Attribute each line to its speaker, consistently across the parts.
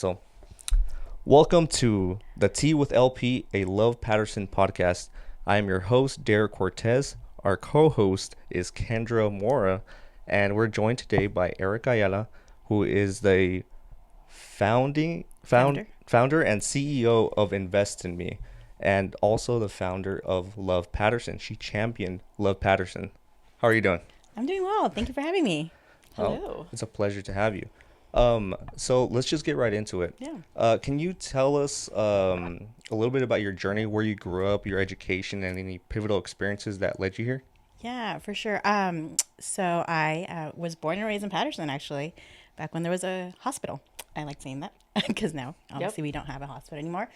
Speaker 1: So, welcome to the Tea with LP, a Love Patterson podcast. I am your host, Derek Cortez. Our co host is Kendra Mora, and we're joined today by Erica Ayala, who is the founder and CEO of Invest in Me, and also the founder of Love Patterson. She championed Love Patterson. How are you doing?
Speaker 2: I'm doing well. Thank you for having me.
Speaker 3: Hello.
Speaker 1: It's a pleasure to have you. So let's just get right into it.
Speaker 2: Yeah.
Speaker 1: Can you tell us a little bit about your journey, where you grew up, your education, and any pivotal experiences that led you here?
Speaker 2: Yeah, for sure. So I was born and raised in Patterson, actually, back when there was a hospital. I like saying that because now, obviously, we don't have a hospital anymore.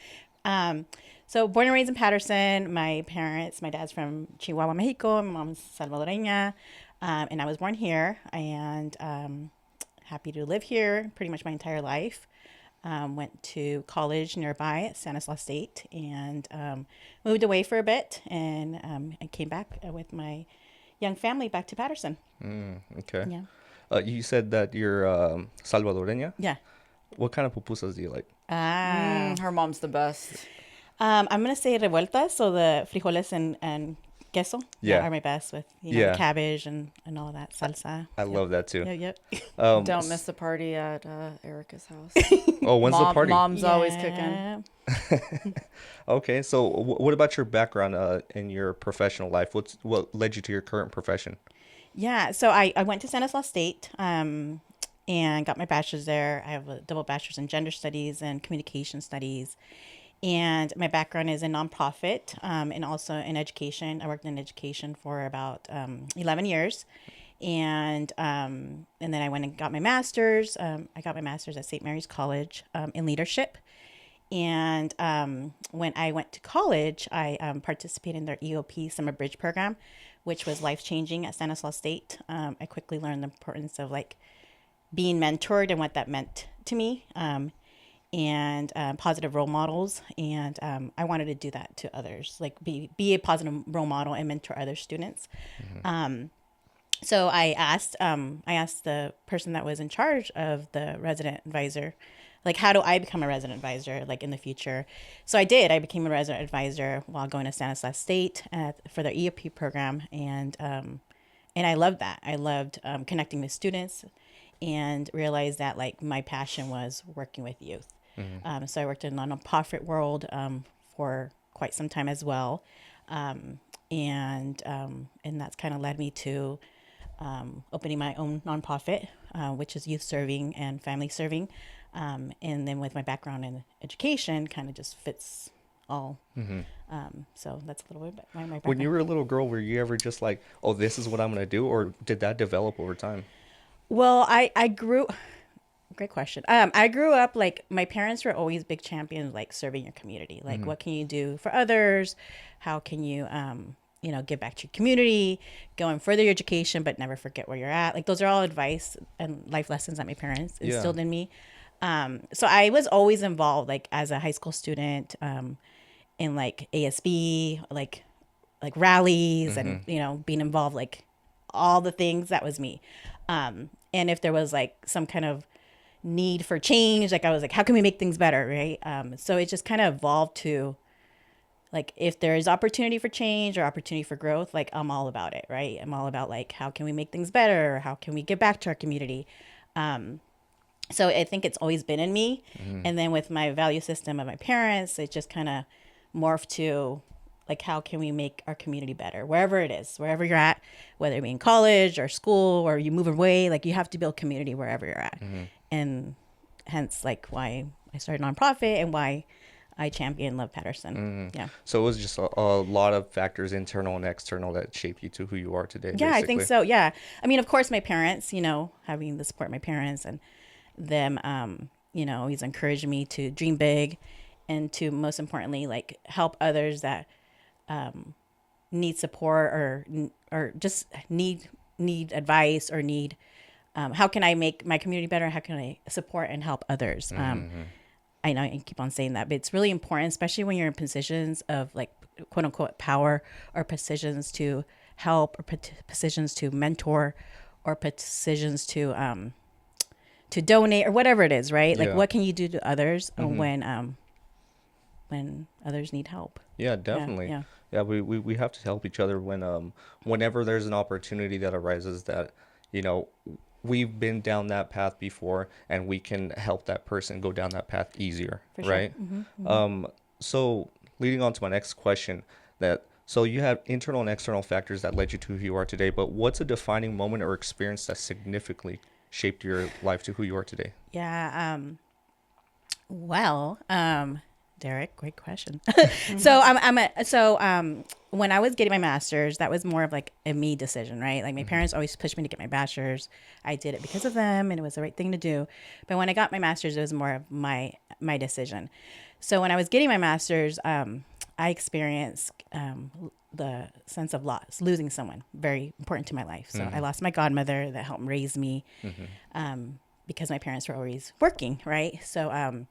Speaker 2: So born and raised in Patterson. My dad's from Chihuahua, Mexico. My mom's Salvadoreña. And I was born here and happy to live here pretty much my entire life. Went to college nearby at Stanislaus State and moved away for a bit and I came back with my young family back to Patterson.
Speaker 1: Okay.
Speaker 2: Yeah.
Speaker 1: You said that you're Salvadoreña.
Speaker 2: Yeah.
Speaker 1: What kind of pupusas do you like?
Speaker 3: Her mom's the best.
Speaker 2: I'm going to say revueltas, so the frijoles and queso
Speaker 1: Yeah.
Speaker 2: are my best with,
Speaker 1: Yeah.
Speaker 2: the cabbage and all of that salsa.
Speaker 1: I love that too.
Speaker 2: Yep.
Speaker 3: Don't miss the party at Erica's house.
Speaker 1: Oh, when's the party?
Speaker 3: Mom's always cooking.
Speaker 2: Yeah.
Speaker 1: Okay, so what about your background in your professional life? What led you to your current profession?
Speaker 2: Yeah, so I went to Stanislaus State and got my bachelor's there. I have a double bachelor's in gender studies and communication studies. And my background is in nonprofit and also in education. I worked in education for about 11 years. And then I went and got my master's. I got my master's at St. Mary's College in leadership. And when I went to college, I participated in their EOP Summer Bridge program, which was life-changing at Stanislaus State. I quickly learned the importance of being mentored and what that meant to me, and positive role models. And I wanted to do that to others, be a positive role model and mentor other students. So I asked the person that was in charge of the resident advisor, how do I become a resident advisor, in the future? So I did. I became a resident advisor while going to Stanislaus State for their EOP program. And I loved that. I loved connecting with students and realized that my passion was working with youth. So I worked in the nonprofit world for quite some time as well. And that's kind of led me to opening my own nonprofit, which is youth serving and family serving. And then with my background in education, kind of just fits all. So that's a little bit about my background.
Speaker 1: When you were a little girl, were you ever just like, oh, this is what I'm going to do? Or did that develop over time?
Speaker 2: Well, I grew... Great question. I grew up, my parents were always big champions, serving your community. What can you do for others? How can you, give back to your community, go and further your education, but never forget where you're at. Those are all advice and life lessons that my parents instilled in me. So I was always involved, as a high school student, in ASB, rallies and, being involved, all the things. That was me. And if there was some kind of need for change, I was how can we make things better, right? So it just kind of evolved to if there is opportunity for change or opportunity for growth, I'm all about it, right? I'm all about how can we make things better? How can we give back to our community? So I think it's always been in me. And then with my value system of my parents, it just kind of morphed to how can we make our community better, wherever it is, wherever you're at, whether it be in college or school or you move away, you have to build community wherever you're at. And hence why I started a nonprofit and why I champion Love Patterson. Yeah.
Speaker 1: So it was just a lot of factors, internal and external, that shape you to who you are today.
Speaker 2: Yeah,
Speaker 1: basically.
Speaker 2: I think so. Yeah. I mean, of course, my parents, having the support of my parents and them, always encouraged me to dream big and to, most importantly, help others that need support or just need advice or need, how can I make my community better? How can I support and help others? I know I keep on saying that, but it's really important, especially when you're in positions of quote unquote power, or positions to help, or positions to mentor, or positions to to donate or whatever it is, right? Like
Speaker 1: Yeah.
Speaker 2: what can you do to others when others need help?
Speaker 1: Yeah, definitely.
Speaker 2: Yeah.
Speaker 1: Yeah, we have to help each other when whenever there's an opportunity that arises that, you know, we've been down that path before and we can help that person go down that path easier,
Speaker 2: For sure.
Speaker 1: right? So leading on to my next question, so you have internal and external factors that led you to who you are today, but what's a defining moment or experience that significantly shaped your life to who you are today?
Speaker 2: Yeah. Well, Derek, great question. So when I was getting my master's, that was more of like a me decision, right? Like my parents always pushed me to get my bachelor's. I did it because of them and it was the right thing to do. But when I got my master's, it was more of my decision. So when I was getting my master's, I experienced the sense of loss, losing someone very important to my life. So I lost my godmother that helped raise me because my parents were always working, right? So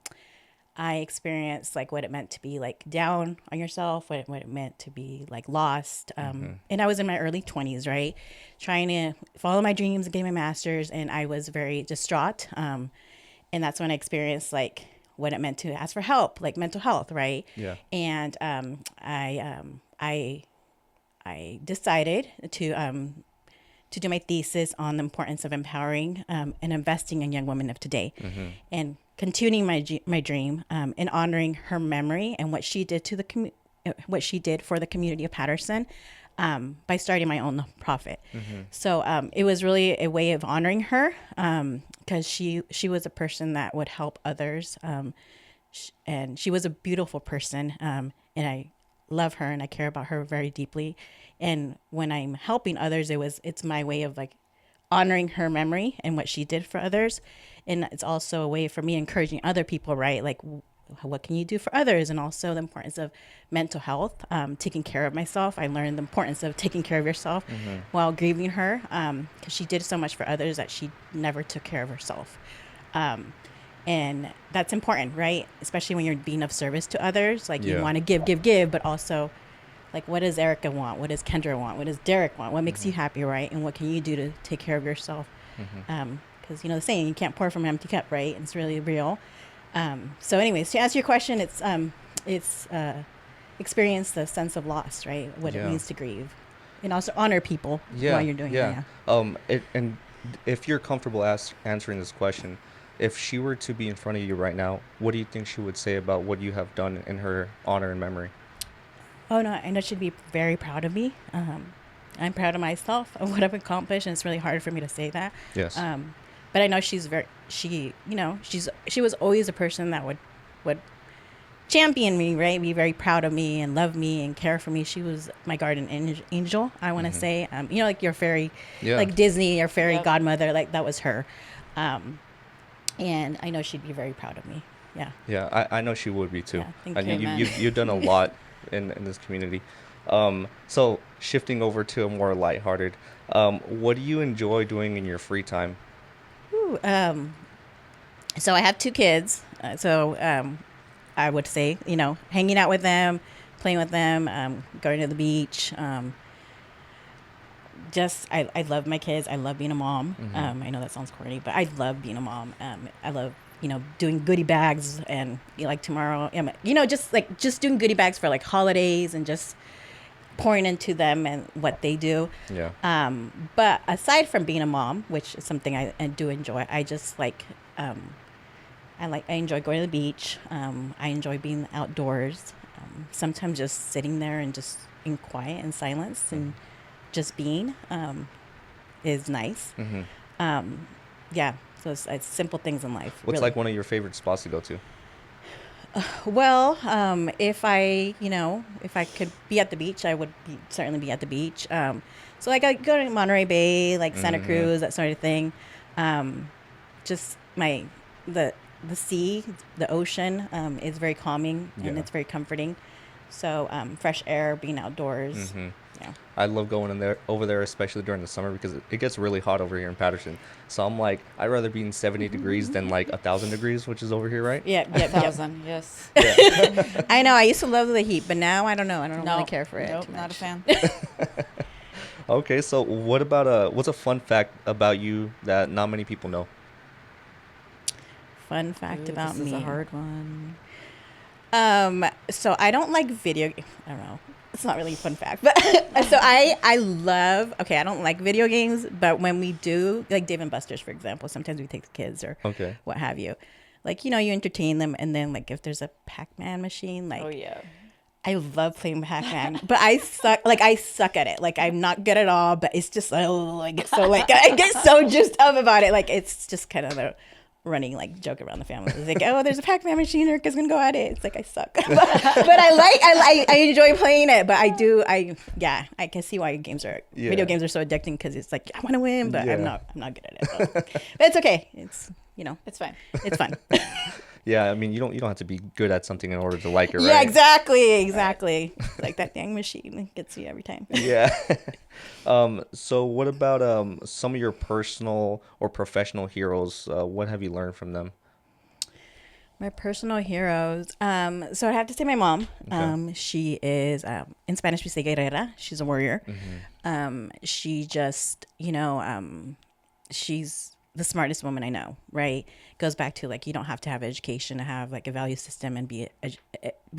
Speaker 2: I experienced like what it meant to be like down on yourself, what it meant to be like lost. And I was in my early 20s, right? Trying to follow my dreams and get my master's. And I was very distraught. And that's when I experienced like what it meant to ask for help, like mental health, right?
Speaker 1: Yeah.
Speaker 2: And I decided to do my thesis on the importance of empowering and investing in young women of today, and continuing my dream and honoring her memory and what she did to what she did for the community of Patterson by starting my own nonprofit. So it was really a way of honoring her because she was a person that would help others, and she was a beautiful person, and I love her and I care about her very deeply. And when I'm helping others, it's my way of like honoring her memory and what she did for others. And it's also a way for me encouraging other people, right? Like, what can you do for others? And also the importance of mental health, taking care of myself. I learned the importance of taking care of yourself while grieving her, because she did so much for others that she never took care of herself. And that's important, right? Especially when you're being of service to others. Like you want to give, but also like, what does Erica want? What does Kendra want? What does Derek want? What makes you happy, right? And what can you do to take care of yourself? Because, the saying, you can't pour from an empty cup, right? And it's really real. So anyways, to answer your question, it's experience the sense of loss, right? What it means to grieve. And also honor people while you're doing it.
Speaker 1: And if you're comfortable answering this question, if she were to be in front of you right now, what do you think she would say about what you have done in her honor and memory?
Speaker 2: Oh, no, I know she'd be very proud of me. I'm proud of myself, of what I've accomplished, and it's really hard for me to say that.
Speaker 1: Yes.
Speaker 2: But I know she was always a person that would champion me, right? Be very proud of me and love me and care for me. She was my guardian angel, I want to say. Like your fairy, like Disney, your fairy godmother, like that was her. And I know she'd be very proud of me. Yeah.
Speaker 1: Yeah, I know she would be too.
Speaker 2: Yeah, thank
Speaker 1: you. You've done a lot in this community. So shifting over to a more lighthearted, what do you enjoy doing in your free time?
Speaker 2: So I have 2 kids. I would say, hanging out with them, playing with them, going to the beach. I love my kids. I love being a mom. I know that sounds corny, but I love being a mom. I love, doing goodie bags and like tomorrow, just doing goodie bags for like holidays and just pouring into them and what they do.
Speaker 1: Yeah.
Speaker 2: But aside from being a mom, which is something I do enjoy, I just like, I enjoy going to the beach. I enjoy being outdoors. Sometimes just sitting there and just in quiet and silence and just being is nice. Yeah. So it's simple things in life.
Speaker 1: What's
Speaker 2: really.
Speaker 1: like one of your favorite spots to go to?
Speaker 2: Well, if I could be at the beach, I would certainly be at the beach. So like I go to Monterey Bay, like Santa Cruz, that sort of thing. Just the sea, the ocean, is very calming and it's very comforting. So fresh air, being outdoors. Yeah.
Speaker 1: I love going over there, especially during the summer, because it gets really hot over here in Patterson. So I'm like, I'd rather be in 70 degrees than like 1,000 degrees, which is over here, right?
Speaker 2: Yeah,
Speaker 3: 1,000, yes.
Speaker 1: Yeah.
Speaker 2: I know. I used to love the heat, but now I don't know. I don't really care for it.
Speaker 3: Nope,
Speaker 2: too
Speaker 3: not a
Speaker 2: much.
Speaker 3: fan.
Speaker 1: Okay, so what's a fun fact about you that not many people know?
Speaker 2: Fun fact about
Speaker 3: this
Speaker 2: me.
Speaker 3: is a hard one.
Speaker 2: So I don't like video. I don't know. It's not really a fun fact, but so I love. Okay, I don't like video games, but when we do, like Dave and Buster's, for example, sometimes we take the kids or
Speaker 1: Okay.
Speaker 2: what have you. Like, you know, you entertain them, and then like if there's a Pac-Man machine, like
Speaker 3: Oh yeah.
Speaker 2: I love playing Pac-Man, but I suck. Like I suck at it. Like I'm not good at all. But it's just I get so juiced up about it. Like it's just kind of a running like joke around the family. It's like, oh, there's a Pac-Man machine. Erica's gonna go at it. It's like I suck, but I enjoy playing it. But I can see why video games are so addicting because it's like I want to win, but I'm not good at it. But it's okay. It's
Speaker 3: It's fine.
Speaker 2: it's fun.
Speaker 1: Yeah, I mean, you don't have to be good at something in order to like it, right?
Speaker 2: Yeah, exactly. Like that dang machine gets you every time.
Speaker 1: Yeah. So what about some of your personal or professional heroes? What have you learned from them?
Speaker 2: My personal heroes. So I have to say my mom.
Speaker 1: Okay.
Speaker 2: She is in Spanish we say guerrera. She's a warrior. She just, she's the smartest woman I know, right? Goes back to like you don't have to have education to have like a value system and be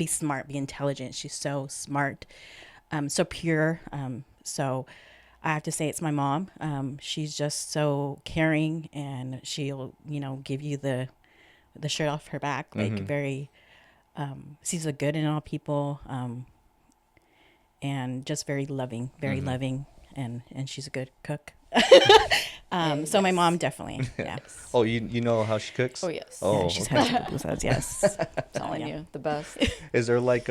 Speaker 2: smart, be intelligent. She's so smart, so pure. So I have to say it's my mom. She's just so caring, and she'll give you the shirt off her back, like very sees the good in all people, and just very loving, and she's a good cook. So my mom definitely, yeah.
Speaker 1: Oh, you know how she cooks?
Speaker 3: Oh yes.
Speaker 1: Oh,
Speaker 2: Yeah, she's
Speaker 1: okay.
Speaker 2: had pupusas, yes.
Speaker 3: Telling you the best.
Speaker 1: Is there like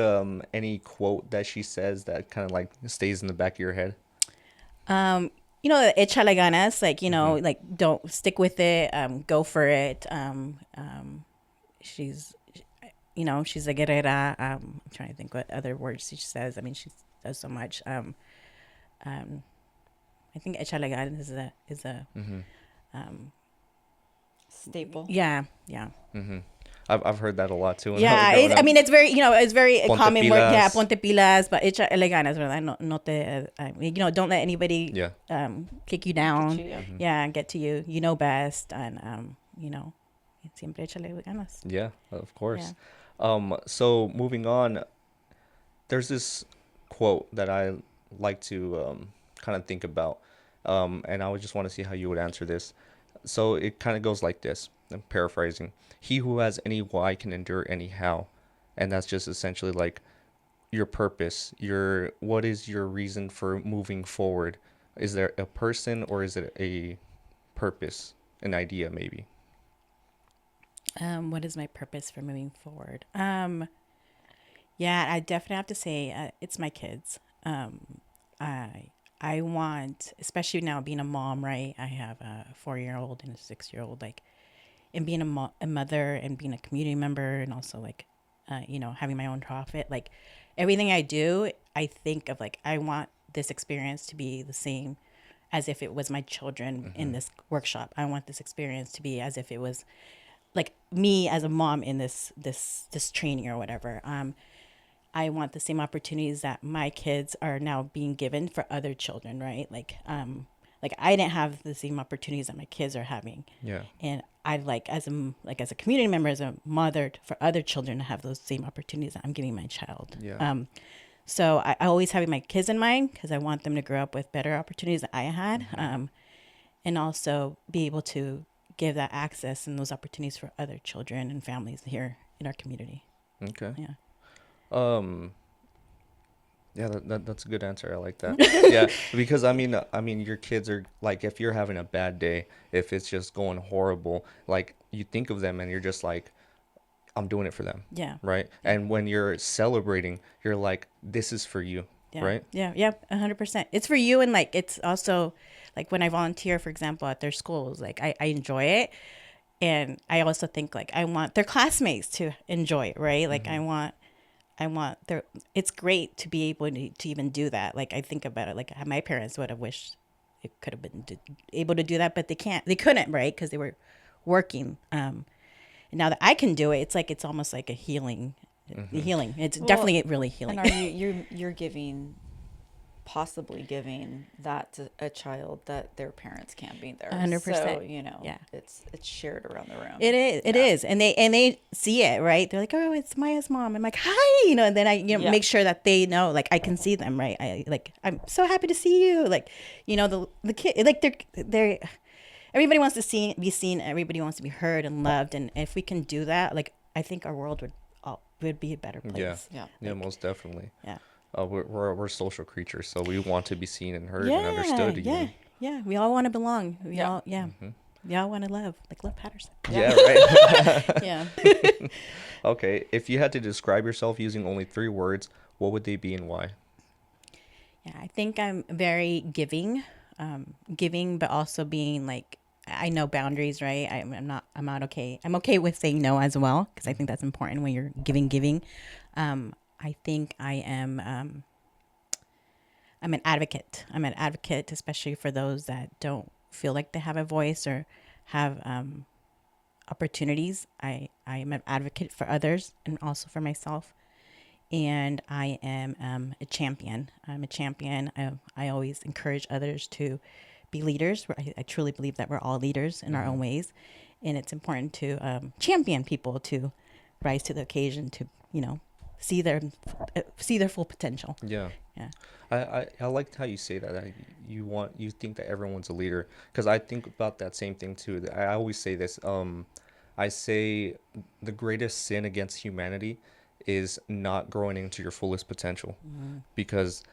Speaker 1: any quote that she says that kind of like stays in the back of your head?
Speaker 2: Échale ganas, like, like don't stick with it, go for it. She's a guerrera. I'm trying to think what other words she says. I mean, she does so much. I think échale ganas is a
Speaker 3: Staple.
Speaker 2: yeah.
Speaker 1: I've heard that a lot too.
Speaker 2: Yeah, it's very, it's very
Speaker 1: Ponte
Speaker 2: common word. Yeah,
Speaker 1: pilas.
Speaker 2: ponte pilas, but échale ganas, ¿verdad? No te, don't let anybody kick you down.
Speaker 3: Get you, yeah.
Speaker 2: Yeah, get to you. You know best, and siempre échale ganas.
Speaker 1: Yeah, of course. So moving on, there's this quote that I like to kind of think about, and I would just want to see how you would answer this. So it kind of goes like this. I'm paraphrasing. He who has any why can endure any how. And that's just essentially like your purpose. What is your reason for moving forward? Is there a person or is it a purpose, an idea maybe?
Speaker 2: What is my purpose for moving forward? Yeah, I definitely have to say it's my kids. I want, especially now being a mom, right? I have a 4-year-old and a 6-year-old, like, and being a mother and being a community member, and also like, having my own profit, like everything I do, I think of like, I want this experience to be the same as if it was my children in this workshop. I want this experience to be as if it was like me as a mom in this training or whatever. I want the same opportunities that my kids are now being given for other children, right? Like I didn't have the same opportunities that my kids are having.
Speaker 1: Yeah.
Speaker 2: And I'd like as a community member, as a mother, for other children to have those same opportunities that I'm giving my child.
Speaker 1: Yeah.
Speaker 2: So I always having my kids in mind because I want them to grow up with better opportunities that I had, and also be able to give that access and those opportunities for other children and families here in our community.
Speaker 1: Okay.
Speaker 2: Yeah.
Speaker 1: Yeah, that's a good answer. I like that. Yeah, because I mean, your kids are like, if you're having a bad day, if it's just going horrible, like you think of them and you're just like, I'm doing it for them.
Speaker 2: Yeah.
Speaker 1: Right. And when you're celebrating, you're like, this is for you.
Speaker 2: Yeah.
Speaker 1: Right.
Speaker 2: Yeah. 100%. It's for you, and like it's also like when I volunteer, for example, at their schools, like I enjoy it, and I also think like I want their classmates to enjoy it, right? Like I want it's great to be able to even do that. Like I think about it, like my parents would have wished it could have been able to do that, but they couldn't, right? Because they were working. And now that I can do it, it's almost like a healing. Healing. It's definitely really healing.
Speaker 3: And are you're giving possibly giving that to a child that their parents can't be there.
Speaker 2: 100%.
Speaker 3: So, you know, it's shared around the room.
Speaker 2: It is. And they see it, right? They're like, oh, it's Maya's mom. I'm like, hi, you know, and then I, make sure that they know, like, I can see them, right? I'm so happy to see you. Like, you know, the kid, like they're everybody wants to be seen. Everybody wants to be heard and loved. And if we can do that, like, I think our world would be a better place.
Speaker 1: Yeah, most definitely.
Speaker 2: Yeah.
Speaker 1: We're social creatures, so we want to be seen and heard and understood.
Speaker 2: Yeah. We all want to belong. We all want to love, like Love Patterson.
Speaker 1: Yeah, right.
Speaker 2: Yeah.
Speaker 1: Okay, if you had to describe yourself using only 3 words, what would they be and why?
Speaker 2: Yeah, I think I'm very giving, but also being like, I know boundaries, right? I'm not okay. I'm okay with saying no as well, because I think that's important when you're giving. I think I am, I'm an advocate. I'm an advocate, especially for those that don't feel like they have a voice or have opportunities. I am an advocate for others and also for myself. And I am a champion. I'm a champion. I always encourage others to be leaders. I truly believe that we're all leaders in our own ways. And it's important to champion people to rise to the occasion, to, you know, see their full potential.
Speaker 1: Yeah. I liked how you say that. You think that everyone's a leader, because I think about that same thing too. I always say this. I say the greatest sin against humanity is not growing into your fullest potential, because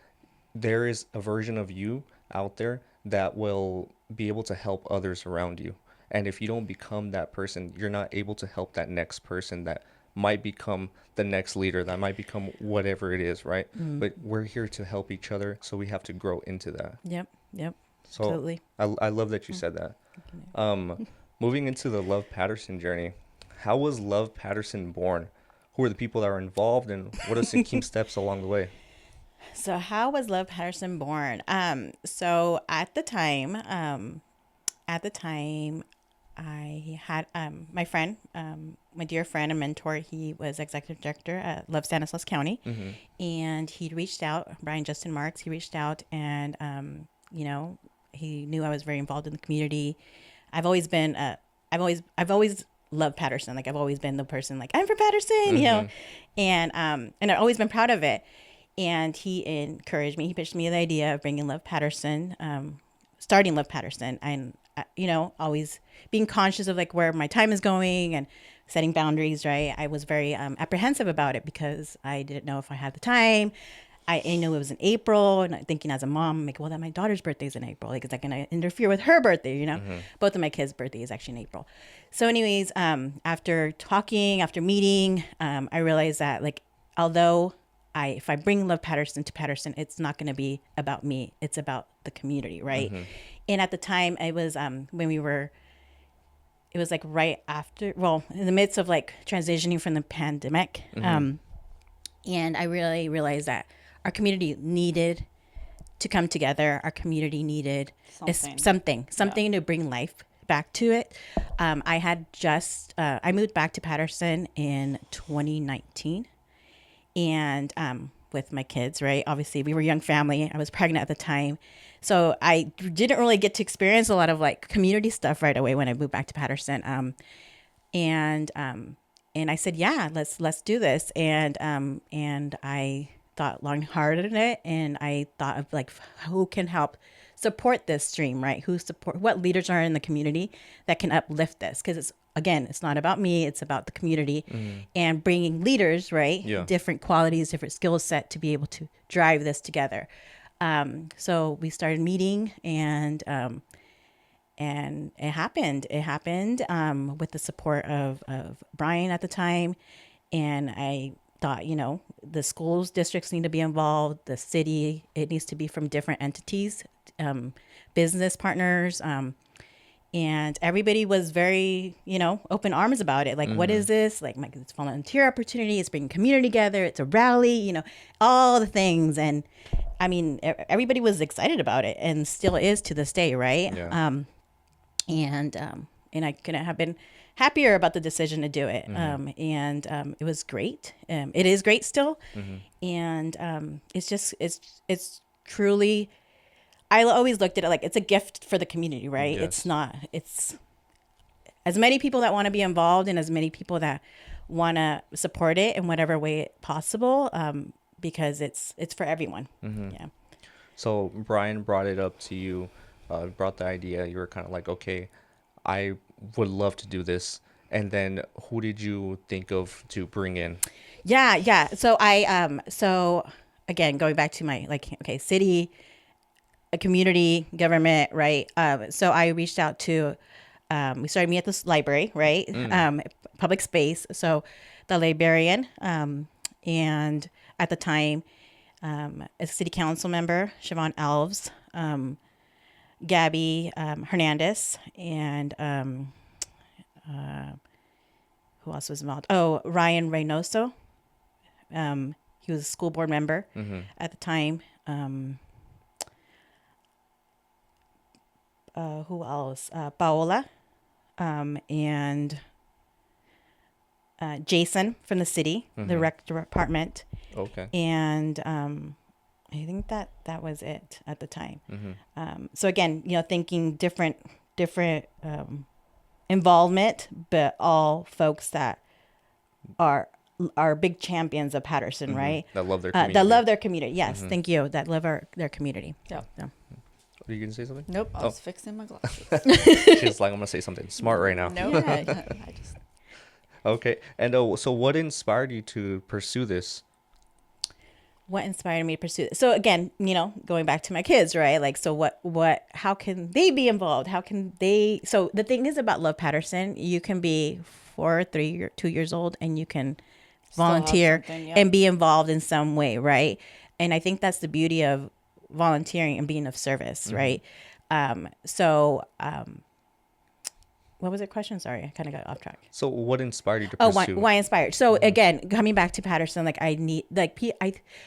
Speaker 1: there is a version of you out there that will be able to help others around you. And if you don't become that person, you're not able to help that next person that might become the next leader, that might become whatever it is, right? But we're here to help each other, so we have to grow into that.
Speaker 2: Yep.
Speaker 1: So
Speaker 2: Totally.
Speaker 1: I love that you said that. Moving into the Love Patterson journey, how was Love Patterson born? Who are the people that are involved, and what are some key steps along the way?
Speaker 2: So how was Love Patterson born? So at the time, I had my friend, my dear friend and mentor. He was executive director at Love Stanislaus County, and he reached out. Brian Justin Marks. He reached out, and you know, he knew I was very involved in the community. I've always been, I've always loved Patterson. Like, I've always been the person like, I'm from Patterson, you know, and I've always been proud of it. And he encouraged me. He pitched me the idea of bringing Love Patterson, starting Love Patterson, and you know, always being conscious of like where my time is going and setting boundaries. Right, I was very apprehensive about it because I didn't know if I had the time. I knew it was in April, and I'm thinking as a mom, I'm like, well, that my daughter's birthday is in April. Like, is that going to interfere with her birthday? You know, both of my kids' birthday is actually in April. So, anyways, after meeting, I realized that, like, although if I bring Love Patterson to Patterson, it's not going to be about me. It's about the community, right? And at the time, it was it was like right after, well, in the midst of like transitioning from the pandemic, and I really realized that our community needed to come together. Our community needed something to bring life back to it. I had just I moved back to Patterson in 2019, and with my kids, right? Obviously, we were a young family. I was pregnant at the time, so I didn't really get to experience a lot of like community stuff right away when I moved back to Patterson. And I said, yeah, let's do this. And I thought long and hard on it, and I thought of like, who can help support this stream, right? What leaders are in the community that can uplift this? Because it's not about me, it's about the community, and bringing leaders, right?
Speaker 1: Yeah. Different
Speaker 2: qualities, different skill set to be able to drive this together. So we started meeting, and it happened. It happened with the support of Brian at the time. And I thought, you know, the schools, districts need to be involved. The city, it needs to be from different entities, business partners. And everybody was very, you know, open arms about it. Like, what is this? Like, it's a volunteer opportunity. It's bringing community together. It's a rally, you know, all the things. And I mean, everybody was excited about it, and still is to this day, right?
Speaker 1: Yeah.
Speaker 2: And I couldn't have been happier about the decision to do it. It was great. It is great still. And it's truly, I always looked at it like it's a gift for the community, right?
Speaker 1: Yes.
Speaker 2: It's not, it's as many people that want to be involved and as many people that want to support it in whatever way possible, because it's for everyone. Yeah.
Speaker 1: So Brian brought it up to you, brought the idea. You were kind of like, okay, I would love to do this. And then who did you think of to bring in?
Speaker 2: Yeah. So so again, going back to my, like, okay, city, a community, government, right? So I reached out to, we started meeting at this library, right? Public space. So the librarian, and at the time, a city council member, Siobhan Alves, Gabby Hernandez, and who else was involved? Oh, Ryan Reynoso. He was a school board member at the time. Who else? Paola, and Jason from the city, the rec department.
Speaker 1: Okay.
Speaker 2: And I think that was it at the time. So again, thinking different involvement, but all folks that are big champions of Patterson, right?
Speaker 1: That love their community.
Speaker 2: That love their community. Yes, thank you. That love their community.
Speaker 3: Yeah.
Speaker 2: So.
Speaker 1: Are you going to say something?
Speaker 3: Nope. I was fixing my glasses.
Speaker 1: She's like, I'm going to say something smart right now.
Speaker 3: No, I just.
Speaker 1: Okay. And so what inspired you to pursue this?
Speaker 2: What inspired me to pursue it? So again, going back to my kids, right? Like, so how can they be involved? How can they, so the thing is about Love Patterson, you can be 4, 3, or 2 years old and you can volunteer and be involved in some way, right? And I think that's the beauty of volunteering and being of service, right? What was the question? Sorry, I kind of got off track.
Speaker 1: So what inspired you to
Speaker 2: Oh,
Speaker 1: pursue?
Speaker 2: why inspired? So again, coming back to Patterson, like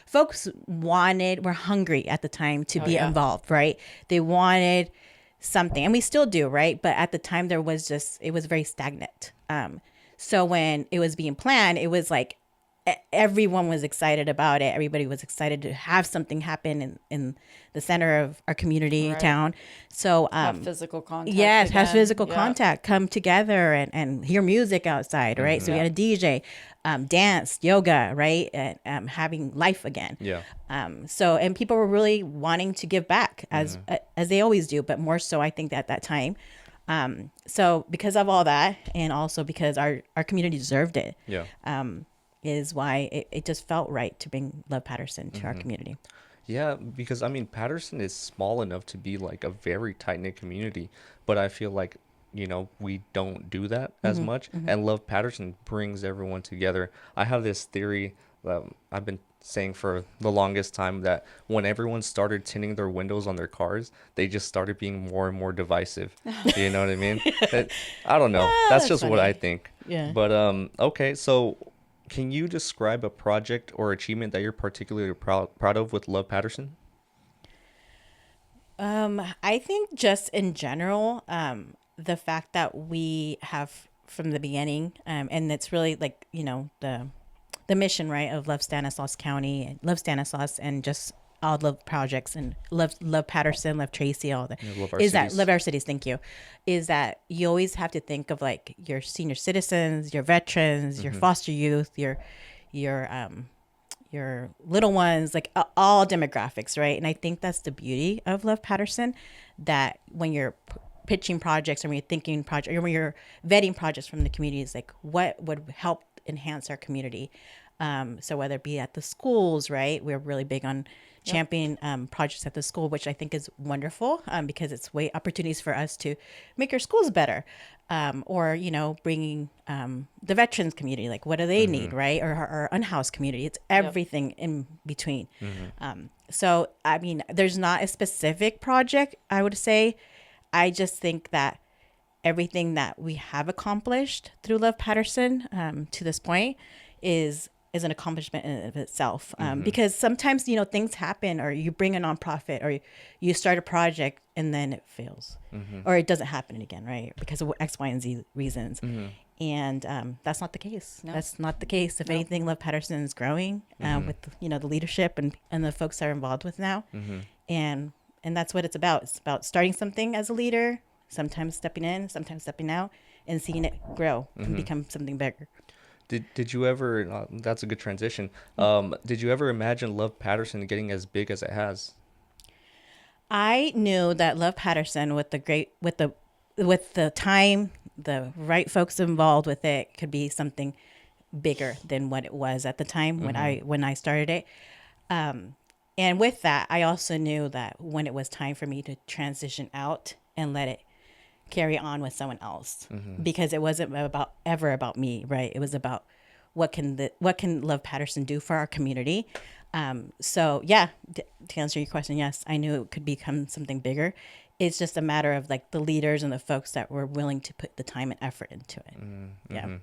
Speaker 2: folks were hungry at the time to be involved, right? They wanted something, and we still do, right? But at the time, it was very stagnant. So when it was being planned, it was like everyone was excited about it. Everybody was excited to have something happen in the center of our community town. So
Speaker 3: have physical contact.
Speaker 2: Yes,
Speaker 3: again.
Speaker 2: have physical contact, come together and hear music outside, right? So we had a DJ, dance, yoga, right? And having life again.
Speaker 1: Yeah.
Speaker 2: So, and people were really wanting to give back as they always do, but more so I think at that time. So because of all that, and also because our community deserved it.
Speaker 1: Yeah.
Speaker 2: Is why it just felt right to bring Love Patterson to our community.
Speaker 1: Yeah, because I mean, Patterson is small enough to be like a very tight-knit community, but I feel like, we don't do that as much. And Love Patterson brings everyone together. I have this theory that I've been saying for the longest time, that when everyone started tinting their windows on their cars, they just started being more and more divisive. You know what I mean? I don't know. That's just what I think.
Speaker 2: Yeah.
Speaker 1: But okay, so can you describe a project or achievement that you're particularly proud of with Love Patterson?
Speaker 2: I think just in general, the fact that we have from the beginning, and it's really like, the mission, right, of Love Stanislaus County and Love Stanislaus and just all love projects and love Patterson, Love Tracy, all that Love Our Cities. Thank you. Is that you always have to think of like your senior citizens, your veterans, your foster youth, your little ones, like all demographics, right? And I think that's the beauty of Love Patterson, that when you're pitching projects or when you're thinking projects or when you're vetting projects from the community, is like what would help enhance our community. So whether it be at the schools, right? We're really big on championing projects at the school, which I think is wonderful, because it's opportunities for us to make our schools better, or bringing the veterans community, like what do they need, right? Or our unhoused community. It's everything in between. So I mean, there's not a specific project, I would say. I just think that everything that we have accomplished through Love Patterson to this point is an accomplishment in and of itself. Because sometimes, things happen, or you bring a nonprofit, or you start a project and then it fails, or it doesn't happen again, right? Because of X, Y, and Z reasons. And that's not the case. No. That's not the case. If anything, Love Patterson is growing with, the leadership and the folks that are involved with now. and that's what it's about. It's about starting something as a leader, sometimes stepping in, sometimes stepping out, and seeing it grow and become something bigger.
Speaker 1: Did you ever? That's a good transition. Did you ever imagine Love Patterson getting as big as it has?
Speaker 2: I knew that Love Patterson, with the time, the right folks involved with it, could be something bigger than what it was at the time when I started it. And with that, I also knew that when it was time for me to transition out and let it carry on with someone else, because it wasn't ever about me, right? It was about what can Love Patterson do for our community. So yeah, to answer your question, yes, I knew it could become something bigger. It's just a matter of like the leaders and the folks that were willing to put the time and effort into it. Yeah.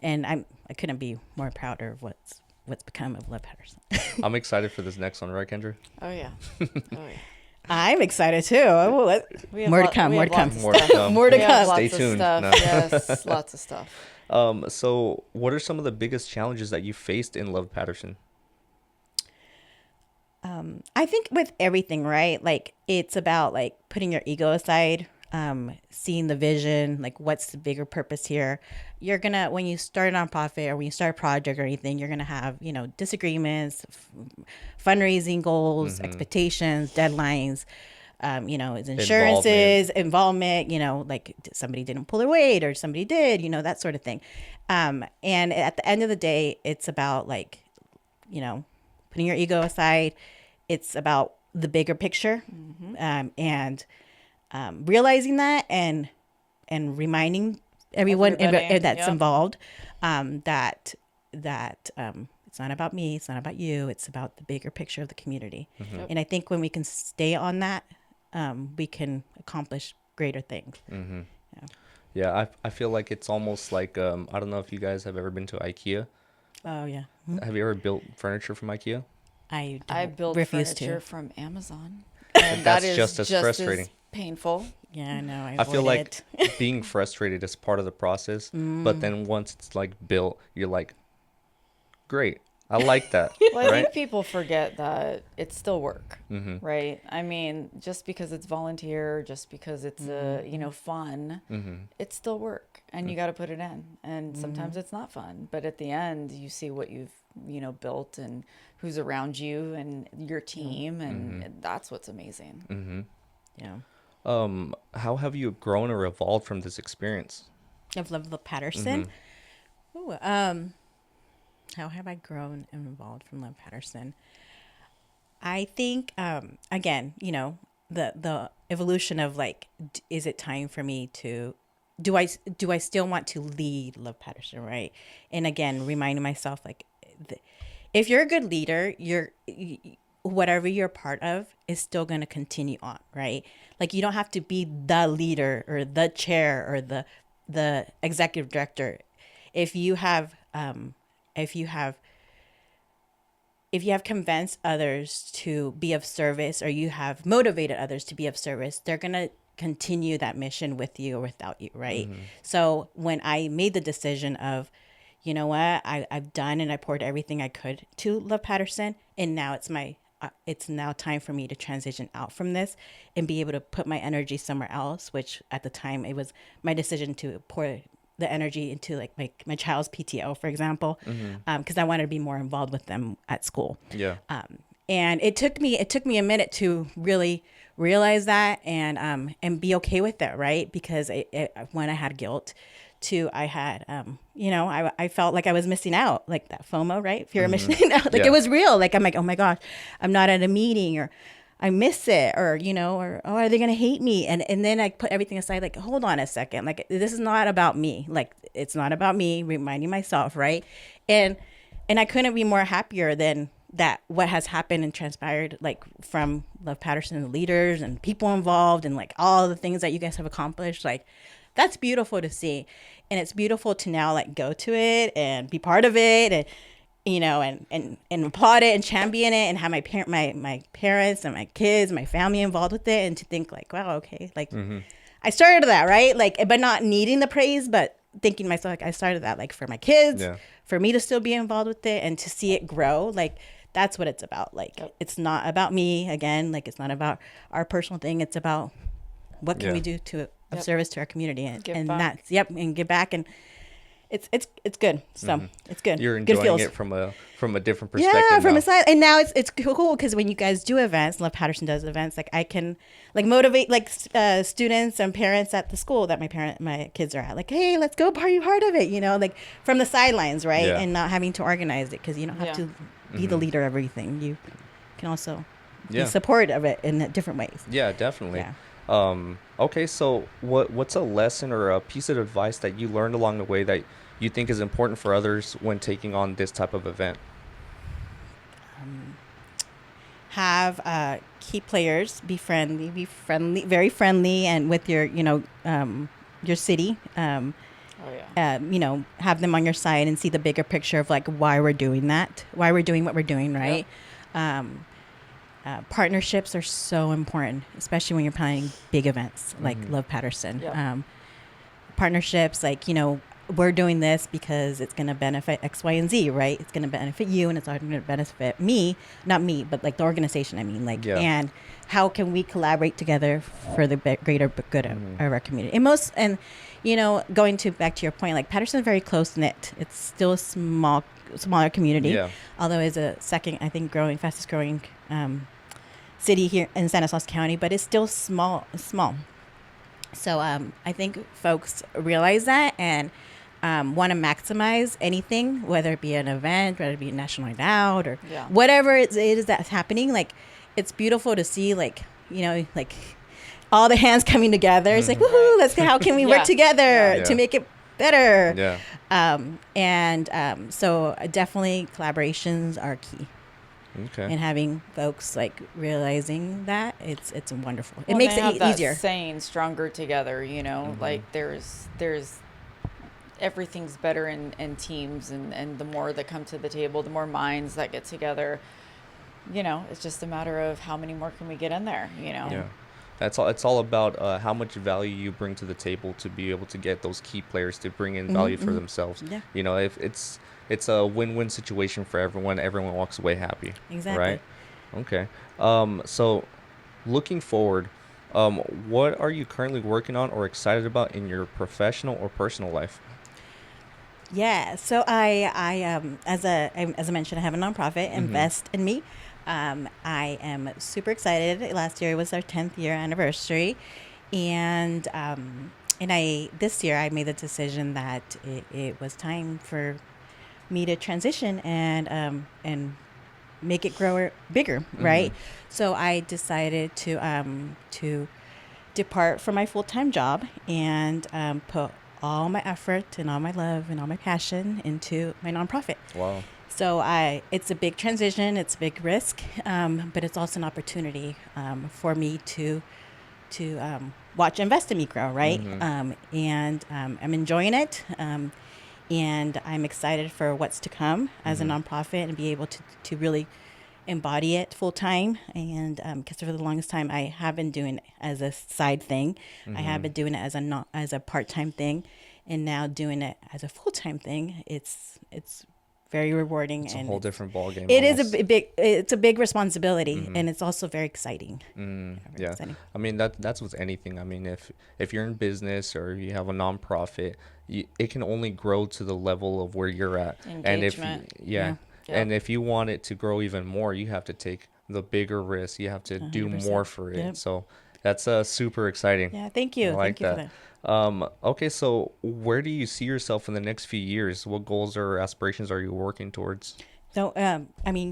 Speaker 2: And I couldn't be more prouder of what's become of Love Patterson.
Speaker 1: I'm excited for this next one, right, Kendra?
Speaker 3: Oh yeah. Oh yeah.
Speaker 2: I'm excited too. More to come.
Speaker 1: More to come.
Speaker 2: More to come.
Speaker 1: Stay tuned.
Speaker 3: Stuff.
Speaker 1: No.
Speaker 3: Yes, lots of stuff.
Speaker 1: So what are some of the biggest challenges that you faced in Love Patterson?
Speaker 2: I think with everything, right? Like it's about like putting your ego aside, seeing the vision, like what's the bigger purpose here. You're gonna, when you start a nonprofit or when you start a project or anything, you're gonna have, disagreements, fundraising goals, expectations, deadlines, it's insurances, involvement, like somebody didn't pull their weight or somebody did, that sort of thing. And at the end of the day, it's about like, putting your ego aside. It's about the bigger picture, and realizing that and reminding everyone that's involved that it's not about me, it's not about you, it's about the bigger picture of the community. And I think when we can stay on that, we can accomplish greater things.
Speaker 1: Yeah, I feel like it's almost like I don't know if you guys have ever been to IKEA.
Speaker 2: Oh yeah.
Speaker 1: Have you ever built furniture from IKEA?
Speaker 3: I built
Speaker 2: refuse
Speaker 3: furniture
Speaker 2: to.
Speaker 3: from Amazon,
Speaker 1: and that's just as frustrating.
Speaker 3: Painful.
Speaker 2: Yeah, I know.
Speaker 1: I feel like being frustrated is part of the process, but then once it's like built, you're like, great, I like that.
Speaker 3: Well, I
Speaker 1: right?
Speaker 3: think people forget that it's still work, right? I mean, just because it's volunteer, just because it's fun, it's still work, and you got to put it in. And sometimes it's not fun, but at the end, you see what you've built and who's around you and your team, and that's what's amazing.
Speaker 2: Yeah.
Speaker 1: How have you grown or evolved from this experience?
Speaker 2: Of Love Patterson. Ooh, how have I grown and evolved from Love Patterson? I think, again, the evolution of like, is it time for me to, do I still want to lead Love Patterson, right? And again, reminding myself, like, if you're a good leader, whatever you're part of is still going to continue on, right? Like you don't have to be the leader or the chair or the executive director. If you have convinced others to be of service, or you have motivated others to be of service, they're going to continue that mission with you or without you, right? So when I made the decision of, you know what, I've done and I poured everything I could to Love Patterson, and now it's now time for me to transition out from this and be able to put my energy somewhere else, which at the time it was my decision to pour the energy into like my child's PTO, for example, because I wanted to be more involved with them at school. Yeah. And it took me a minute to really realize that and be okay with that, right? Because when I had guilt, too, I had I felt like I was missing out, like that FOMO, right? Fear of missing out. Like it was real. Like I'm like, oh my gosh, I'm not at a meeting, or I miss it, or or oh, are they gonna hate me? And then I put everything aside, like, hold on a second, like this is not about me. Like it's not about me, reminding myself, right? And I couldn't be more happier than that what has happened and transpired, like from Love Patterson and the leaders and people involved and like all the things that you guys have accomplished. Like that's beautiful to see. And it's beautiful to now like go to it and be part of it and and applaud it and champion it and have my parents and my kids, my family involved with it, and to think like, wow, okay, like I started that, right? Like, but not needing the praise, but thinking to myself, like I started that like for my kids, for me to still be involved with it and to see it grow. Like that's what it's about. Like, it's not about me again. Like, it's not about our personal thing. It's about what can we do to of service to our community, and that's and give back. And it's good. So it's good.
Speaker 1: You're
Speaker 2: good
Speaker 1: enjoying it from a different perspective.
Speaker 2: Yeah, from
Speaker 1: now.
Speaker 2: a side. And now it's cool because when you guys do events, Love Patterson does events, like I can like motivate like students and parents at the school that my kids are at. Like, hey, let's go party part of it, you know, like from the sidelines, right?
Speaker 1: Yeah.
Speaker 2: And not having to organize it because you don't have to be the leader of everything. You can also be supportive of it in different ways.
Speaker 1: Yeah, definitely.
Speaker 2: Yeah.
Speaker 1: Okay, so what's a lesson or a piece of advice that you learned along the way that you think is important for others when taking on this type of event?
Speaker 2: Have key players, be friendly, very friendly, and with your, your city. Have them on your side and see the bigger picture of like why we're doing that, why we're doing what we're doing, right? Yep. Partnerships are so important, especially when you're planning big events like Love Patterson. Yep. Partnerships, like, we're doing this because it's going to benefit X, Y, and Z, right? It's going to benefit you, and it's going to benefit me, not me, but like the organization. I mean, like, and how can we collaborate together for the greater good of our community? And going back to your point, like Patterson's very close knit. It's still a smaller community, although it's a fastest growing city here in Stanislaus County, but it's still small. So I think folks realize that and want to maximize anything, whether it be an event, whether it be a National Night Out or whatever it is that's happening. Like, it's beautiful to see, like, like all the hands coming together. It's like, woohoo, let's see how can we work together to make it better. So definitely collaborations are key. Okay. And having folks like realizing that it's wonderful. It makes it easier.
Speaker 3: Saying stronger together, like there's everything's better in teams, and the more that come to the table, the more minds that get together. It's just a matter of how many more can we get in there.
Speaker 1: Yeah. That's all. It's all about how much value you bring to the table to be able to get those key players to bring in value for themselves. Yeah. If it's a win-win situation for everyone. Everyone walks away happy.
Speaker 2: Exactly.
Speaker 1: Right? Okay. So looking forward, what are you currently working on or excited about in your professional or personal life?
Speaker 2: Yeah. So I as I mentioned, I have a nonprofit, Invest in Me. I am super excited. Last year was our 10th year anniversary, and this year I made the decision that it was time for me to transition and make it grow bigger, right? So I decided to depart from my full-time job and put all my effort and all my love and all my passion into my nonprofit. Wow. So it's a big transition, it's a big risk, but it's also an opportunity for me to watch Invest in Me grow, right? And I'm enjoying it. And I'm excited for what's to come as a nonprofit and be able to really embody it full time. And because for the longest time, I have been doing it as a side thing. I have been doing it as a part-time thing, and now doing it as a full-time thing. It's very rewarding.
Speaker 1: It's a whole different ballgame.
Speaker 2: It's a big responsibility, and it's also very exciting.
Speaker 1: Yeah. Exciting. I mean, that's with anything. I mean, if you're in business or you have a nonprofit, it can only grow to the level of where you're at.
Speaker 3: Engagement.
Speaker 1: And if you want it to grow even more, you have to take the bigger risk. You have to 100%. Do more for it. Yep. So that's super exciting.
Speaker 2: Yeah, thank you.
Speaker 1: I like
Speaker 2: thank
Speaker 1: that.
Speaker 2: You for that.
Speaker 1: Okay, so where do you see yourself in the next few years? What goals or aspirations are you working towards?
Speaker 2: So,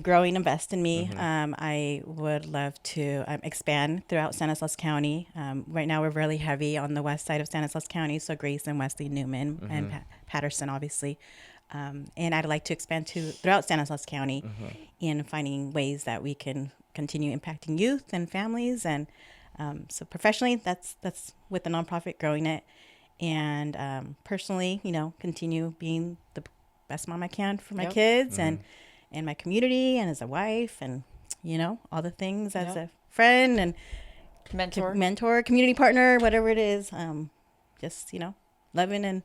Speaker 2: growing Invest in Me. I would love to expand throughout Stanislaus County. Right now, we're really heavy on the west side of Stanislaus County, so Grayson, Wesley, Newman, and Patterson, obviously. And I'd like to expand throughout Stanislaus County in finding ways that we can continue impacting youth and families. And so professionally, that's with the nonprofit, growing it. And personally, continue being the best mom I can for my kids and my community, and as a wife, and all the things as a friend and mentor, community partner, whatever it is. Just loving and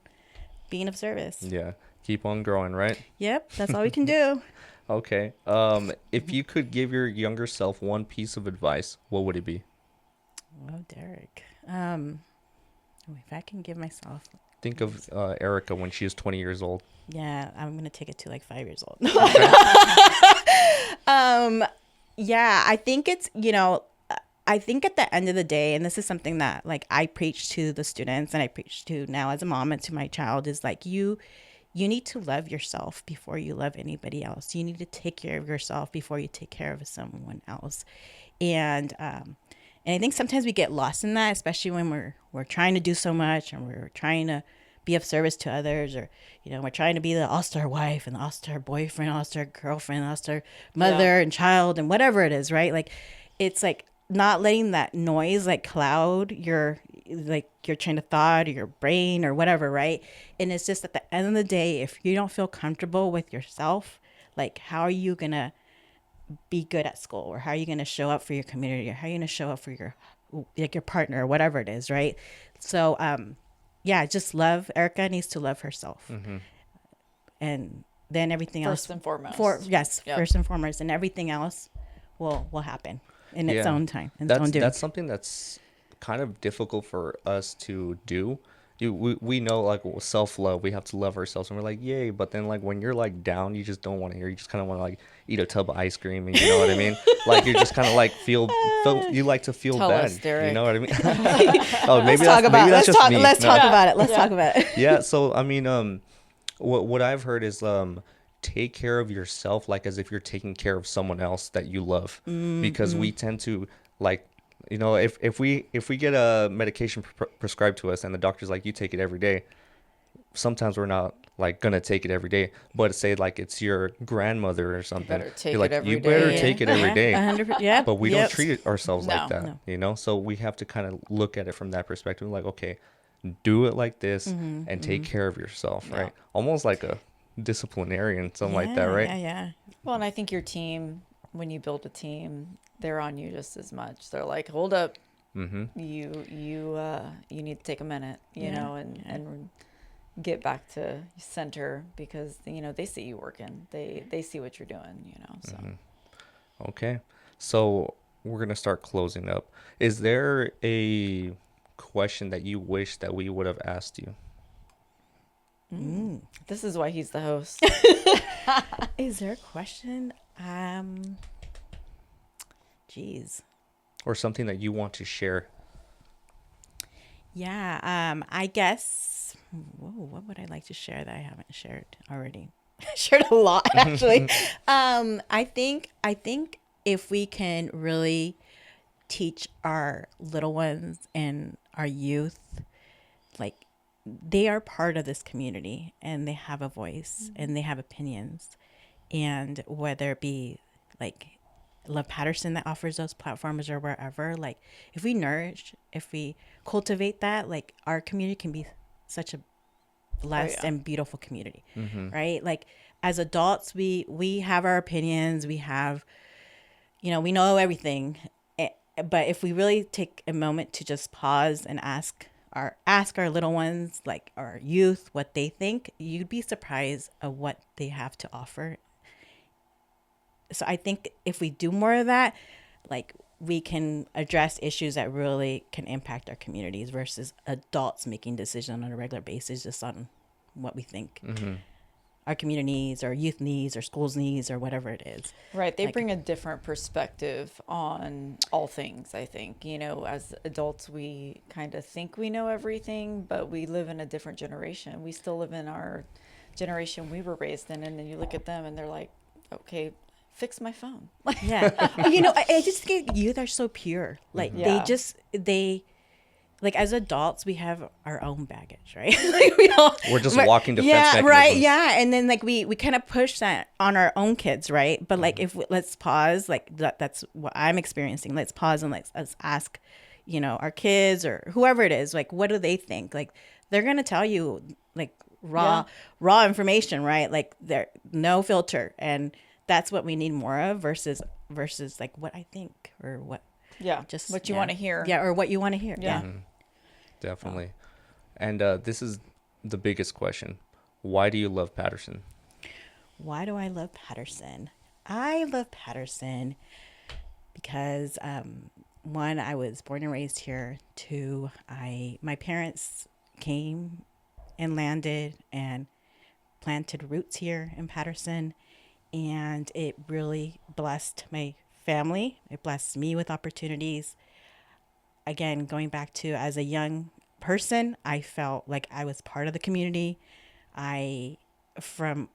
Speaker 2: being of service.
Speaker 1: Yeah, keep on growing, right?
Speaker 2: Yep, that's all we can do.
Speaker 1: Okay. If you could give your younger self one piece of advice, what would it be?
Speaker 2: Oh, Derek. If I can give myself,
Speaker 1: Think of Erica when she was 20 years old.
Speaker 2: yeah, I'm gonna take it to like 5 years old.
Speaker 1: Okay.
Speaker 2: Yeah, I think it's, I think at the end of the day, and this is something that like I preach to the students and I preach to now as a mom and to my child, is like you need to love yourself before you love anybody else. You need to take care of yourself before you take care of someone else. And I think sometimes we get lost in that, especially when we're trying to do so much and we're trying to be of service to others, or we're trying to be the all-star wife and the all-star boyfriend, all-star girlfriend, all-star mother and child and whatever it is, right? Like it's like not letting that noise like cloud your train of thought or your brain or whatever, right? And it's just at the end of the day, if you don't feel comfortable with yourself, like how are you gonna be good at school, or how are you going to show up for your community, or how are you going to show up for your partner or whatever it is, right? So yeah, just love. Erica needs to love herself. And then everything else
Speaker 3: First and foremost.
Speaker 2: First and foremost, and everything else will happen in its own time, in its own doing.
Speaker 1: That's something that's kind of difficult for us to do. We know, like, self-love, we have to love ourselves, and we're like, yay, but then like when you're like down, you just don't want to hear. You just kind of want to like eat a tub of ice cream, and you know what I mean? Like you're just kind of like feel you like to feel
Speaker 3: Tell
Speaker 1: bad,
Speaker 3: us, Derek.
Speaker 1: you know what I mean? Oh, maybe
Speaker 2: Let's
Speaker 1: just me.
Speaker 2: talk about it. Let's talk about it.
Speaker 1: Yeah, so I mean, what I've heard is take care of yourself like as if you're taking care of someone else that you love, because we tend to like, if we get a medication prescribed to us and the doctor's like, you take it every day, sometimes we're not like gonna take it every day. But say like it's your grandmother or something,
Speaker 3: take
Speaker 1: you're like,
Speaker 3: it every
Speaker 1: you better
Speaker 3: day.
Speaker 1: take it every day.
Speaker 2: 100%. Yeah.
Speaker 1: But we don't treat it ourselves like
Speaker 3: No.
Speaker 1: that, So we have to kind of look at it from that perspective, like, okay, do it like this and take care of yourself, right? Almost like a disciplinarian, something like that, right?
Speaker 2: Yeah.
Speaker 3: Well, and I think your team, when you build a team, they're on you just as much. They're like, hold up, you need to take a minute, and get back to center, because they see you working, they see what you're doing, so.
Speaker 1: Okay, so we're gonna start closing up. Is there a question that you wish that we would have asked you?
Speaker 3: This is why he's the host.
Speaker 2: Is there a question? Geez.
Speaker 1: Or something that you want to share?
Speaker 2: Yeah. I guess. Whoa, what would I like to share that I haven't shared already? I shared a lot, actually. I think if we can really teach our little ones and our youth, like, they are part of this community and they have a voice and they have opinions. And whether it be like Love Patterson that offers those platforms or wherever, like if we cultivate that, like our community can be such a blessed and beautiful community, right? Like as adults, we have our opinions, we have, we know everything. But if we really take a moment to just pause and ask our little ones, like our youth, what they think, you'd be surprised at what they have to offer. So I think if we do more of that, like we can address issues that really can impact our communities versus adults making decisions on a regular basis just on what we think our community needs, or youth needs, or schools needs, or whatever it is.
Speaker 3: Right. They bring a different perspective on all things, I think. As adults, we kind of think we know everything, but we live in a different generation. We still live in our generation we were raised in, and then you look at them and they're like, okay, fix my phone.
Speaker 2: Yeah. I just think youth are so pure. Like they like as adults, we have our own baggage, right? Like
Speaker 1: we're just walking defense mechanisms.
Speaker 2: Right. Yeah. And then like we kind of push that on our own kids, right? But like let's pause, like that's what I'm experiencing. Let's pause and let's ask, our kids or whoever it is, like what do they think? Like they're gonna tell you like raw information, right? Like there no filter, and that's what we need more of versus like what I think or what.
Speaker 3: Yeah. Just what you want to hear.
Speaker 2: Yeah. Or what you want to hear. Yeah.
Speaker 1: Definitely. And this is the biggest question. Why do you love Patterson?
Speaker 2: why do I love Patterson? I love Patterson because one, I was born and raised here. Two, my parents came and landed and planted roots here in Patterson, and it really blessed my family. It blessed me with opportunities. Again, going back to as a young person, I felt like I was part of the community. I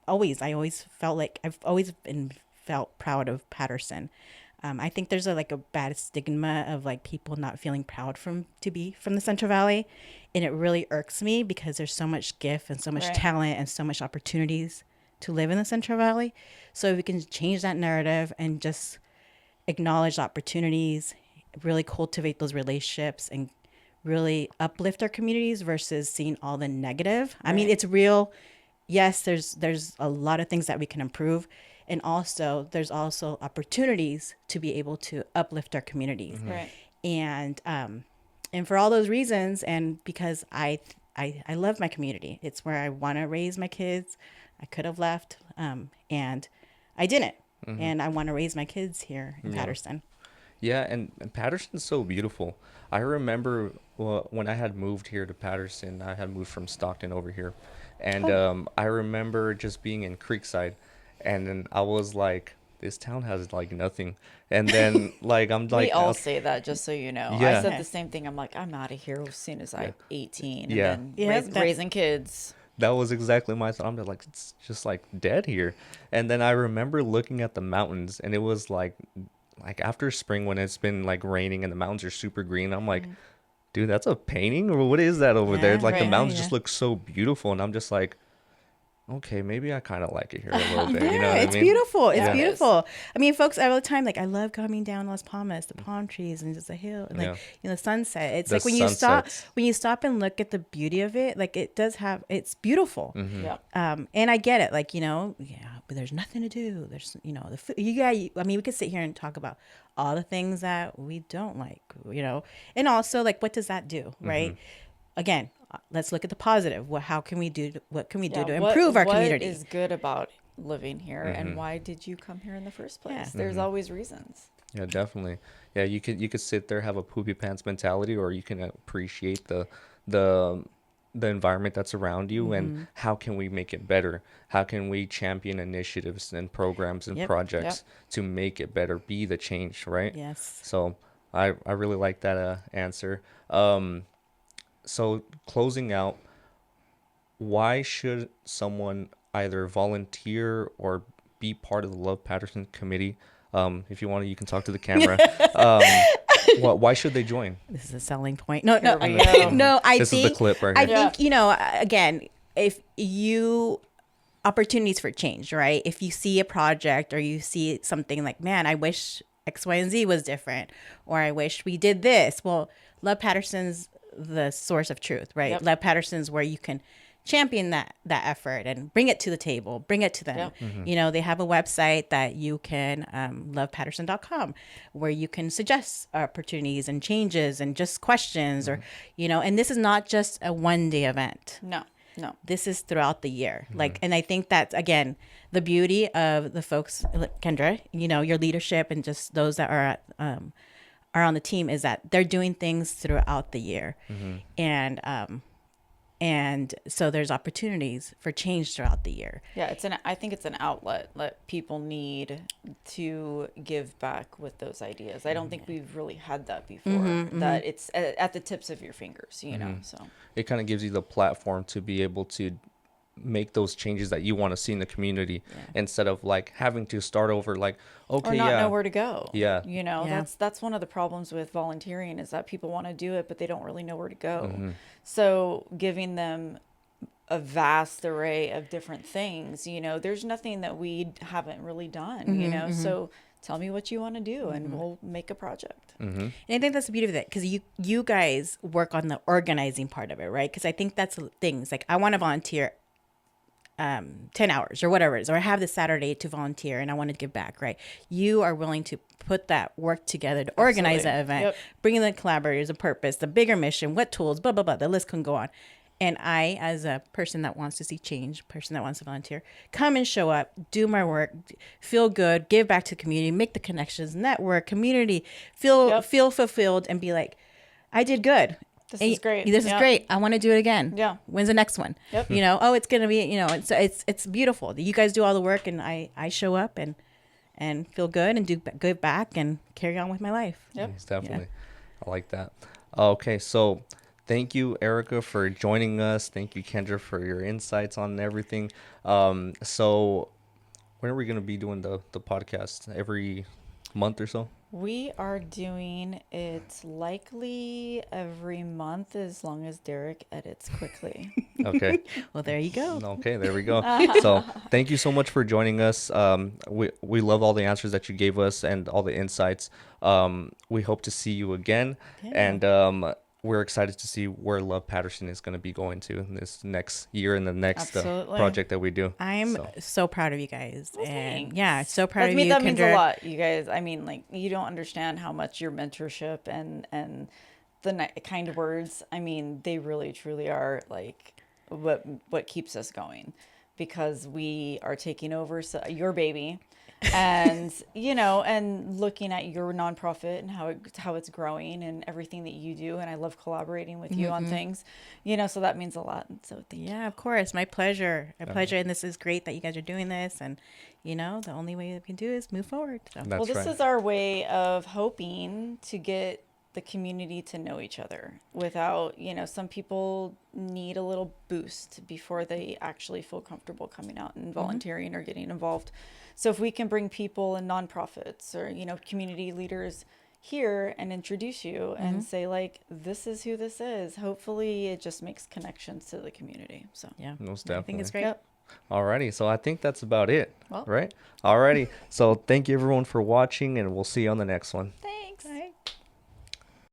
Speaker 2: always felt like I've always been felt proud of Patterson. I think there's a bad stigma of like people not feeling proud to be from the Central Valley, and it really irks me because there's so much gift and so much talent and so much opportunities to live in the Central Valley. So if we can change that narrative and just acknowledge opportunities, really cultivate those relationships, and really uplift our communities versus seeing all the negative. I mean, it's real. Yes, there's a lot of things that we can improve. And also, there's also opportunities to be able to uplift our communities.
Speaker 3: Right.
Speaker 2: And for all those reasons, and because I love my community, it's where I want to raise my kids. I could have left, and I didn't. And I want to raise my kids here in Patterson.
Speaker 1: Yeah, and Patterson's so beautiful. I remember when I had moved here to Patterson, I had moved from Stockton over here. And I remember just being in Creekside. And then I was like, this town has like nothing. And then like I'm like,
Speaker 3: we all say that, just so you know.
Speaker 1: Yeah.
Speaker 3: I said the same thing. I'm like, I'm out of here as soon as I'm 18.
Speaker 1: Yeah.
Speaker 3: And then raising kids.
Speaker 1: That was exactly my thought. I'm just like, it's just like dead here. And then I remember looking at the mountains, and it was like after spring when it's been like raining and the mountains are super green. I'm like, dude, that's a painting, or what is that over there? Like the mountains just look so beautiful, and I'm just like, okay, maybe I kind of like it here a little bit. You know what
Speaker 2: It's
Speaker 1: I mean?
Speaker 2: beautiful. It's
Speaker 3: Yeah.
Speaker 2: beautiful. I mean, folks, all the time, like I love coming down Las Palmas, the palm trees and just the hill, and like the sunset. It's
Speaker 1: The
Speaker 2: like when you stop and look at the beauty of it, like it's beautiful.
Speaker 3: Yeah.
Speaker 2: And I get it, like but there's nothing to do. There's the food. I mean, we could sit here and talk about all the things that we don't like, and also like what does that do, right? Again, let's look at the positive. What can we do to improve our community?
Speaker 3: What is good about living here, and why did you come here in the first place?
Speaker 2: Yeah.
Speaker 3: There's always reasons.
Speaker 1: Yeah, definitely. Yeah, you could sit there, have a poopy pants mentality, or you can appreciate the environment that's around you, and how can we make it better? How can we champion initiatives and programs and projects to make it better, be the change, right?
Speaker 2: Yes.
Speaker 1: So I really like that answer. So closing out, why should someone either volunteer or be part of the Love Patterson committee? If you want to, you can talk to the camera. Why should they join?
Speaker 2: This is a selling point. No.
Speaker 1: This is the clip right here.
Speaker 2: I think, again, if you opportunities for change, right? If you see a project or you see something like, man, I wish X, Y, and Z was different, or I wish we did this. Well, Love Patterson's the source of truth, right?
Speaker 3: Yep.
Speaker 2: Love Patterson's where you can champion that effort and bring it to the table, bring it to them. Yep. They have a website that you can, lovepatterson.com, where you can suggest opportunities and changes and just questions or, and this is not just a one-day event.
Speaker 3: No.
Speaker 2: This is throughout the year. And I think that's, again, the beauty of the folks, Kendra, your leadership and just those that are on the team is that they're doing things throughout the year. And so there's opportunities for change throughout the year.
Speaker 3: Yeah, I think it's an outlet that people need to give back with those ideas. I don't think we've really had that before, that it's at the tips of your fingers, so.
Speaker 1: It kind of gives you the platform to be able to make those changes that you want to see in the community instead of like having to start over, like, okay,
Speaker 3: or not know where to go.
Speaker 1: Yeah.
Speaker 3: That's one of the problems with volunteering is that people want to do it, but they don't really know where to go. So giving them a vast array of different things, there's nothing that we haven't really done, so tell me what you want to do and we'll make a project.
Speaker 2: And I think that's the beauty of it, because you guys work on the organizing part of it, right? Because I think that's things like I want to volunteer 10 hours or whatever it is, or I have this Saturday to volunteer and I want to give back, right? You are willing to put that work together to organize that event, bring in the collaborators, the purpose, the bigger mission, what tools, blah, blah, blah. The list can go on. And I, as a person that wants to see change, person that wants to volunteer, come and show up, do my work, feel good, give back to the community, make the connections, network, community, feel fulfilled, and be like, I did good.
Speaker 3: This is great.
Speaker 2: This is great. I want to do it again.
Speaker 3: Yeah.
Speaker 2: When's the next one?
Speaker 3: Yep.
Speaker 2: You know, oh, it's gonna be, you know, it's beautiful. You guys do all the work, and I show up and feel good and do good back and carry on with my life.
Speaker 3: Yep.
Speaker 1: Yes, definitely. I like that. Okay, so thank you, Erica, for joining us. Thank you, Kendra, for your insights on everything. So when are we going to be doing the podcast? Every month or so?
Speaker 3: We are doing it likely every month as long as Derek edits quickly.
Speaker 1: Okay.
Speaker 2: Well, there you go.
Speaker 1: Okay, there we go. So thank you so much for joining us. We love all the answers that you gave us and all the insights. We hope to see you again.
Speaker 2: Yeah.
Speaker 1: And we're excited to see where Love Patterson is going to be going to in this next year and the next project that we do.
Speaker 2: I'm so proud of you guys.
Speaker 3: Well,
Speaker 2: and
Speaker 3: thanks.
Speaker 2: yeah, so proud of you,
Speaker 3: That means a
Speaker 2: Kendra.
Speaker 3: lot, you guys. I mean, like, you don't understand how much your mentorship and the kind words, I mean, they really, truly are, like, what keeps us going. Because we are taking over your baby. And you know, and looking at your nonprofit and how it's growing and everything that you do, and I love collaborating with you on things, you know, so that means a lot. And so thank you.
Speaker 2: Yeah, of course, my pleasure, and this is great that you guys are doing this, and you know, the only way we can do is move forward. So.
Speaker 1: That's
Speaker 3: this
Speaker 1: right.
Speaker 3: is our way of hoping to get the community to know each other without, you know, some people need a little boost before they actually feel comfortable coming out and volunteering or getting involved. So if we can bring people and nonprofits or, you know, community leaders here and introduce you and say, like, this is who this is, hopefully it just makes connections to the community. So
Speaker 2: Yeah,
Speaker 1: Most definitely.
Speaker 2: I think it's great.
Speaker 3: Yep.
Speaker 1: Alrighty, so I think that's about it.
Speaker 3: Well.
Speaker 1: Right? Alrighty. So thank you everyone for watching, and we'll see you on the next one.
Speaker 3: Thanks.
Speaker 2: Bye.